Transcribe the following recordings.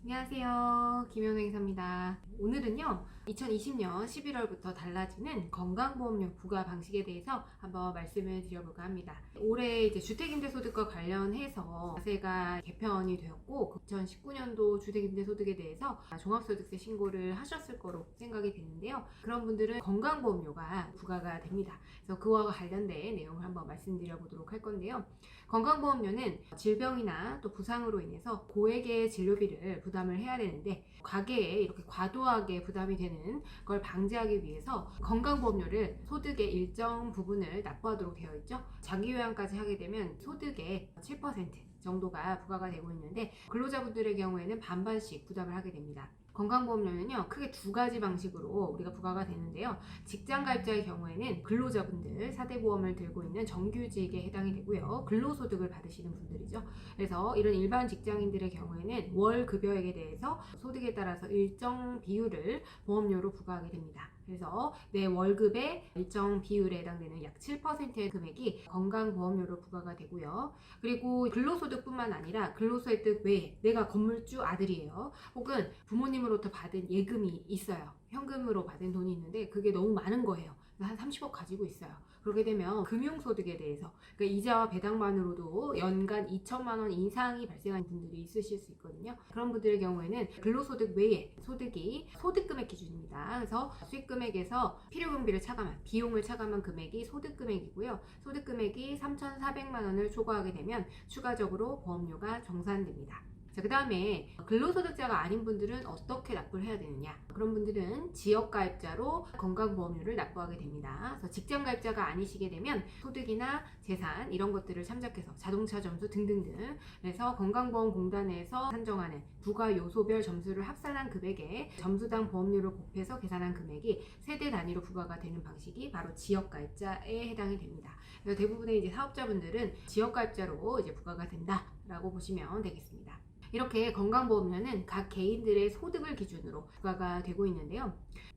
안녕하세요. 김현우 행사입니다. 오늘은요, 2020년 11월부터 달라지는 건강보험료 부과 방식에 대해서 한번 말씀을 드려볼까 합니다. 올해 이제 주택임대소득과 관련해서 과세가 개편이 되었고, 2019년도 주택임대소득에 대해서 종합소득세 신고를 하셨을 거로 생각이 되는데요. 그런 분들은 건강보험료가 부과가 됩니다. 그래서 그와 관련된 내용을 한번 말씀드려보도록 할 건데요. 건강보험료는 질병이나 또 부상으로 인해서 고액의 진료비를 부담을 해야 되는데 가계에 이렇게 과도하게 부담이 되는 걸 방지하기 위해서 건강보험료를 소득의 일정 부분을 납부하도록 되어 있죠. 장기요양까지 하게 되면 소득의 7% 정도가 부과가 되고 있는데 근로자분들의 경우에는 반반씩 부담을 하게 됩니다. 건강보험료는요 크게 두 가지 방식으로 우리가 부과가 되는데요. 직장가입자의 경우에는 근로자분들 4대 보험을 들고 있는 정규직에 해당이 되고요. 근로소득을 받으시는 분들이죠. 그래서 이런 일반 직장인들의 경우에는 월 급여액에 대해서 소득에 따라서 일정 비율을 보험료로 부과하게 됩니다. 그래서 내 월급의 일정 비율에 해당되는 약 7%의 금액이 건강보험료로 부과가 되고요. 그리고 근로소득뿐만 아니라 근로소득 외에 내가 건물주 아들이에요. 혹은 부모님으로부터 받은 예금이 있어요. 현금으로 받은 돈이 있는데 그게 너무 많은 거예요. 한 30억 가지고 있어요. 그렇게 되면 금융소득에 대해서 그러니까 이자와 배당만으로도 연간 2천만 원 이상이 발생하는 분들이 있으실 수 있거든요. 그런 분들의 경우에는 근로소득 외에 소득이 소득금액 기준입니다. 그래서 수익금액에서 필요경비를 차감한 비용을 차감한 금액이 소득금액이고요. 소득금액이 3,400만 원을 초과하게 되면 추가적으로 보험료가 정산됩니다. 자, 그 다음에 근로소득자가 아닌 분들은 어떻게 납부를 해야 되느냐? 그런 분들은 지역가입자로 건강보험료를 납부하게 됩니다. 그래서 직장가입자가 아니시게 되면 소득이나 재산 이런 것들을 참작해서 자동차 점수 등등등 그래서 건강보험공단에서 산정하는 부가요소별 점수를 합산한 금액에 점수당 보험료를 곱해서 계산한 금액이 세대 단위로 부과가 되는 방식이 바로 지역가입자에 해당이 됩니다. 그래서 대부분의 이제 사업자분들은 지역가입자로 이제 부과가 된다라고 보시면 되겠습니다. 이렇게 건강보험료는 각 개인들의 소득을 기준으로 부과가 되고 있는데요.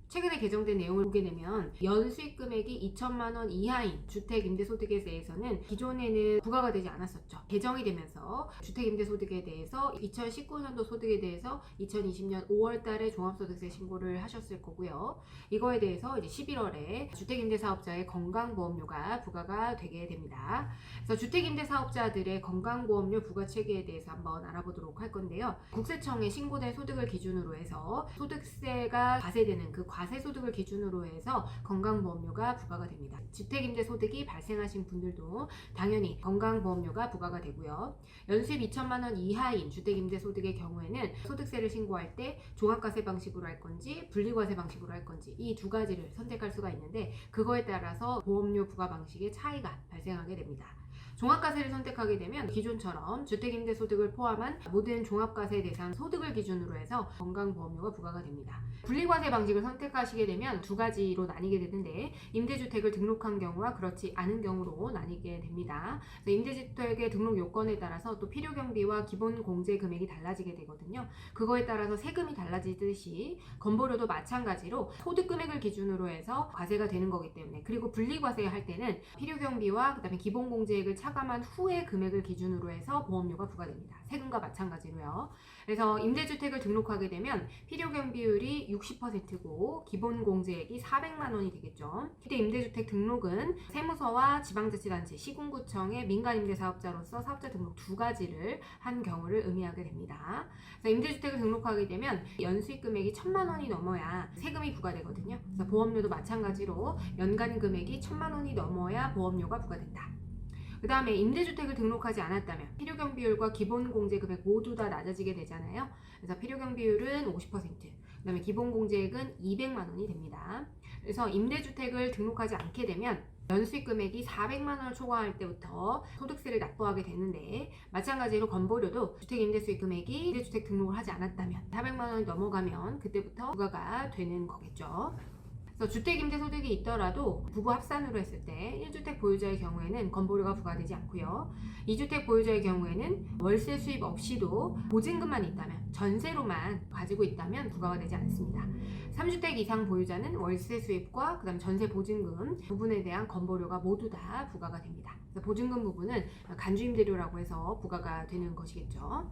최근에 개정된 내용을 보게 되면 연수익 금액이 2천만 원 이하인 주택임대소득에 대해서는 기존에는 부과가 되지 않았었죠. 개정이 되면서 주택임대소득에 대해서 2019년도 소득에 대해서 2020년 5월 달에 종합소득세 신고를 하셨을 거고요. 이거에 대해서 이제 11월에 주택임대사업자의 건강보험료가 부과가 되게 됩니다. 그래서 주택임대사업자들의 건강보험료 부과 체계에 대해서 한번 알아보도록 할 건데요. 국세청에 신고된 소득을 기준으로 해서 소득세가 과세되는 그 과세소득을 기준으로 해서 건강보험료가 부과가 됩니다. 주택임대소득이 발생하신 분들도 당연히 건강보험료가 부과가 되고요. 연수입 2천만 원 이하인 주택임대소득의 경우에는 소득세를 신고할 때 종합과세 방식으로 할 건지 분리과세 방식으로 할 건지 이 두 가지를 선택할 수가 있는데 그거에 따라서 보험료 부과 방식의 차이가 발생하게 됩니다. 종합과세를 선택하게 되면 기존처럼 주택임대소득을 포함한 모든 종합과세 대상 소득을 기준으로 해서 건강보험료가 부과가 됩니다. 분리과세 방식을 선택하시게 되면 두 가지로 나뉘게 되는데 임대주택을 등록한 경우와 그렇지 않은 경우로 나뉘게 됩니다. 임대주택의 등록 요건에 따라서 또 필요경비와 기본공제 금액이 달라지게 되거든요. 그거에 따라서 세금이 달라지듯이 건보료도 마찬가지로 소득금액을 기준으로 해서 과세가 되는 거기 때문에 그리고 분리과세 할 때는 필요경비와 그 다음에 기본공제액을 차감한 후의 금액을 기준으로 해서 보험료가 부과됩니다. 세금과 마찬가지로요. 그래서 임대주택을 등록하게 되면 필요경비율이 60%고 기본공제액이 400만 원이 되겠죠. 이때 임대주택 등록은 세무서와 지방자치단체, 시군구청의 민간임대사업자로서 사업자 등록 두 가지를 한 경우를 의미하게 됩니다. 그래서 임대주택을 등록하게 되면 연수익 금액이 1,000만 원이 넘어야 세금이 부과되거든요. 그래서 보험료도 마찬가지로 연간 금액이 1,000만 원이 넘어야 보험료가 부과된다. 그 다음에 임대주택을 등록하지 않았다면 필요경비율과 기본공제금액 모두 다 낮아지게 되잖아요. 그래서 필요경비율은 50%, 그 다음에 기본공제액은 200만 원이 됩니다. 그래서 임대주택을 등록하지 않게 되면 연수익 금액이 400만 원을 초과할 때부터 소득세를 납부하게 되는데 마찬가지로 건보료도 주택임대수익 금액이 임대주택 등록을 하지 않았다면 400만 원이 넘어가면 그때부터 부과가 되는 거겠죠. 그래서 주택임대소득이 있더라도 부부 합산으로 했을 때 1주택 보유자의 경우에는 건보료가 부과되지 않고요. 2주택 보유자의 경우에는 월세 수입 없이도 보증금만 있다면 전세로만 가지고 있다면 부과가 되지 않습니다. 3주택 이상 보유자는 월세 수입과 그다음 전세 보증금 부분에 대한 건보료가 모두 다 부과가 됩니다. 그래서 보증금 부분은 간주임대료라고 해서 부과가 되는 것이겠죠.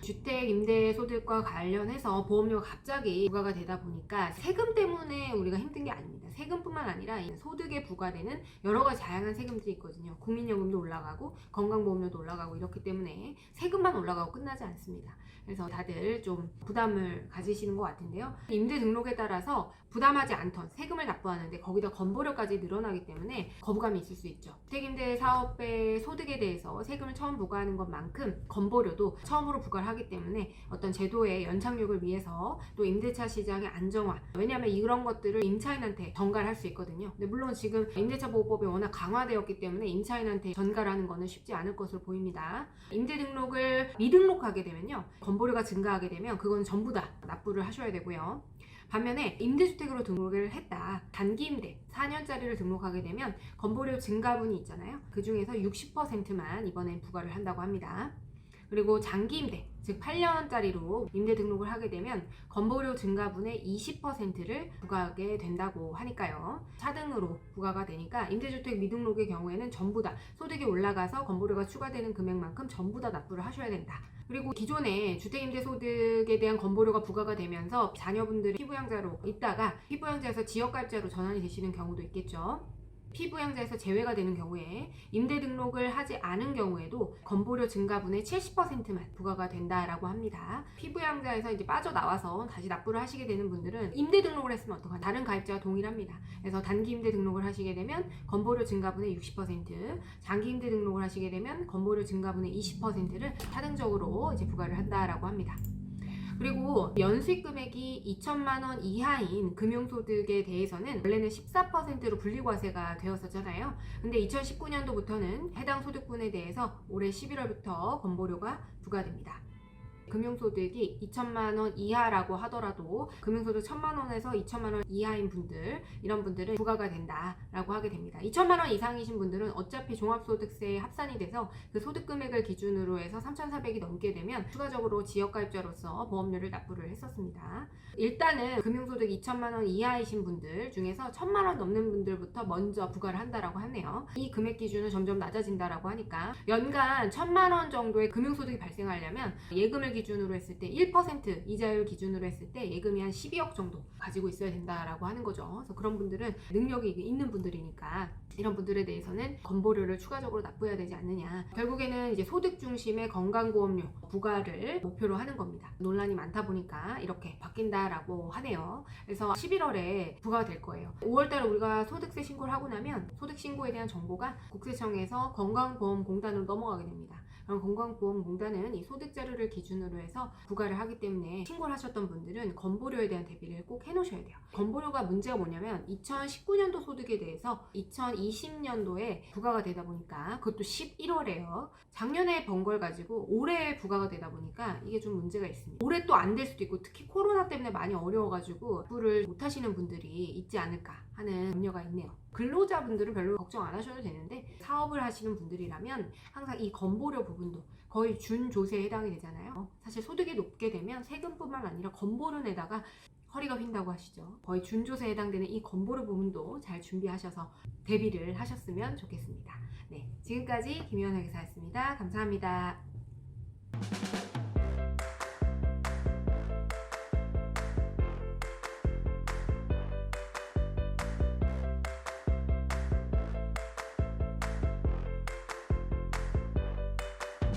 주택 임대 소득과 관련해서 보험료가 갑자기 부과가 되다 보니까 세금 때문에 우리가 힘든 게 아닙니다. 세금뿐만 아니라 소득에 부과되는 여러 가지 다양한 세금들이 있거든요. 국민연금도 올라가고 건강보험료도 올라가고 이렇기 때문에 세금만 올라가고 끝나지 않습니다. 그래서 다들 좀 부담을 가지시는 것 같은데요. 임대 등록에 따라서 부담하지 않던 세금을 납부하는데 거기다 건보료까지 늘어나기 때문에 거부감이 있을 수 있죠. 주택임대 사업의 소득에 대해서 세금을 처음 부과하는 것만큼 건보료도 처음으로 부과를 하기 때문에 어떤 제도의 연착륙을 위해서 또 임대차 시장의 안정화, 왜냐하면 이런 것들을 임차인한테 전가를 할 수 있거든요. 근데 물론 지금 임대차 보호법이 워낙 강화되었기 때문에 임차인한테 전가를 하는 것은 쉽지 않을 것으로 보입니다. 임대 등록을 미등록하게 되면요, 건보료가 증가하게 되면 그건 전부 다 납부를 하셔야 되고요. 반면에 임대주택으로 등록을 했다, 단기임대 4년짜리를 등록하게 되면 건보료 증가분이 있잖아요. 그 중에서 60%만 이번엔 부과를 한다고 합니다. 그리고 장기임대, 즉 8년짜리로 임대 등록을 하게 되면 건보료 증가분의 20%를 부과하게 된다고 하니까요. 차등으로 부과가 되니까 임대주택 미등록의 경우에는 전부 다 소득이 올라가서 건보료가 추가되는 금액만큼 전부 다 납부를 하셔야 된다. 그리고 기존에 주택임대소득에 대한 건보료가 부과가 되면서 자녀분들이 피부양자로 있다가 피부양자에서 지역가입자로 전환이 되시는 경우도 있겠죠. 피부양자에서 제외가 되는 경우에 임대 등록을 하지 않은 경우에도 건보료 증가분의 70%만 부과가 된다라고 합니다. 피부양자에서 이제 빠져나와서 다시 납부를 하시게 되는 분들은 임대 등록을 했으면 어떡하나, 다른 가입자와 동일합니다. 그래서 단기 임대 등록을 하시게 되면 건보료 증가분의 60%, 장기 임대 등록을 하시게 되면 건보료 증가분의 20%를 차등적으로 이제 부과를 한다라고 합니다. 그리고 연수익 금액이 2천만 원 이하인 금융소득에 대해서는 원래는 14%로 분리과세가 되었었잖아요. 근데 2019년도부터는 해당 소득분에 대해서 올해 11월부터 건보료가 부과됩니다. 금융소득이 2천만 원 이하라고 하더라도 금융소득 1천만 원에서 2천만 원 이하인 분들, 이런 분들은 부과가 된다라고 하게 됩니다. 2천만 원 이상이신 분들은 어차피 종합소득세에 합산이 돼서 그 소득금액을 기준으로 해서 3,400이 넘게 되면 추가적으로 지역가입자로서 보험료를 납부를 했었습니다. 일단은 금융소득 2천만 원 이하이신 분들 중에서 1,000만 원 넘는 분들부터 먼저 부과를 한다라고 하네요. 이 금액 기준은 점점 낮아진다라고 하니까 연간 1,000만 원 정도의 금융소득이 발생하려면 예금을 기준으로 했을 때 1% 이자율 기준으로 했을 때 예금이 한 12억 정도 가지고 있어야 된다라고 하는 거죠. 그래서 그런 분들은 능력이 있는 분들이니까 이런 분들에 대해서는 건보료를 추가적으로 납부해야 되지 않느냐. 결국에는 이제 소득 중심의 건강보험료 부과를 목표로 하는 겁니다. 논란이 많다 보니까 이렇게 바뀐다라고 하네요. 그래서 11월에 부과가 될 거예요. 5월달에 우리가 소득세 신고를 하고 나면 소득 신고에 대한 정보가 국세청에서 건강보험공단으로 넘어가게 됩니다. 그럼 건강보험공단은 이 소득 자료를 기준으로 해서 부과를 하기 때문에 신고를 하셨던 분들은 건보료에 대한 대비를 꼭 해놓으셔야 돼요. 건보료가 문제가 뭐냐면 2019년도 소득에 대해서 2020년도에 부과가 되다 보니까 그것도 11월에요. 작년에 번 걸 가지고 올해 부과가 되다 보니까 이게 좀 문제가 있습니다. 올해 또 안 될 수도 있고 특히 코로나 때문에 많이 어려워가지고 납부를 못 하시는 분들이 있지 않을까 하는 염려가 있네요. 근로자분들은 별로 걱정 안 하셔도 되는데 사업을 하시는 분들이라면 항상 이 건보료 부분도 거의 준조세에 해당이 되잖아요. 사실 소득이 높게 되면 세금뿐만 아니라 건보료 내다가 허리가 휜다고 하시죠. 거의 준조세에 해당되는 이 건보료 부분도 잘 준비하셔서 대비를 하셨으면 좋겠습니다. 네, 지금까지 김희원 회계사였습니다. 감사합니다.